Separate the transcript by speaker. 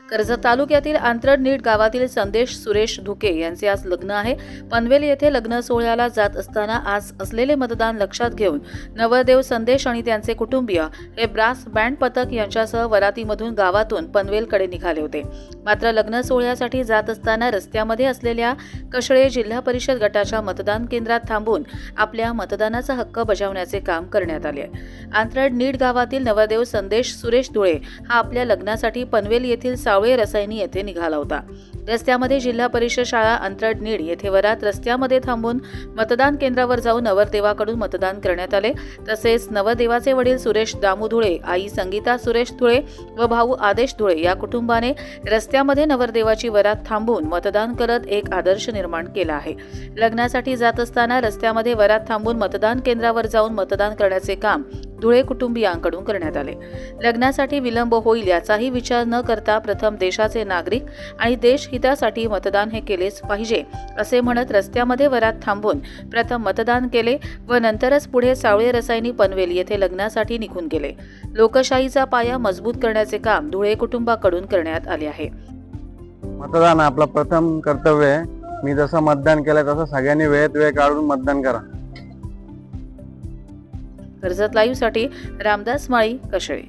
Speaker 1: कर्जत तालुक्यातील आंतरड गावातील संदेश सुरेश धुके यांचे आज लग्न आहे। पनवेल येथे लग्न सोहळ्याला जात असताना आज असलेले मतदान लक्षात घेऊन नवरदेव संदेश आणि त्यांचे कुटुंबीय हे ब्रास बँड पथक यांच्यासह वरातीमधून गावातून पनवेलकडे निघाले होते। मात्र लग्न सोहळ्यासाठी जात असताना रस्त्यामध्ये असलेल्या कशळे जिल्हा परिषद गटाच्या मतदान केंद्रात थांबून आपल्या मतदानाचा हक्क बजावण्याचे काम करण्यात आले। आंतरड गावातील नवरदेव संदेश सुरेश धुळे हा आपल्या लग्नासाठी पनवेल येथील सावळे रसायनी येथे निघाला होता। रस्त्यामध्ये जिल्हा परिषद शाळा आंतरड येथे वरात रस्त्यामध्ये थांबून मतदान केंद्रावर जाऊन नवरदेवाकडून मतदान करण्यात आले। तसेच नवरदेवाचे वडील सुरेश दामू धुळे, आई संगीता सुरेश धुळे व भाऊ आदेश धुळे या कुटुंबाने रस्त्यामध्ये नवरदेवाची वरात थांबून मतदान करत एक आदर्श निर्माण केला आहे। लग्नासाठी जात असताना रस्त्यामध्ये वरात थांबून मतदान केंद्रावर जाऊन मतदान करण्याचे काम धुळे कुटुंबियांकडून करण्यात आले। लग्नासाठी विलंब होईल याचाही विचार न करता प्रथम देशाचे नागरिक आणि देश हितासाठी मतदान हे केलेच पाहिजे असे म्हणत रस्त्यामध्ये वरात थांबून प्रथम मतदान केले व नंतरच पुढे सावळे रसायनी पनवेल येथे लग्नासाठी निघून गेले। लोकशाहीचा पाया मजबूत करण्याचे काम धुळे कुटुंबाकडून करण्यात आले आहे।
Speaker 2: मतदान आपलं प्रथम कर्तव्य आहे। मी जसं मतदान केलं तसं सगळ्यांनी वेळेत वेळ काढून मतदान करा।
Speaker 1: कर्जत लाईव्हसाठी रामदास माळी, कशळे।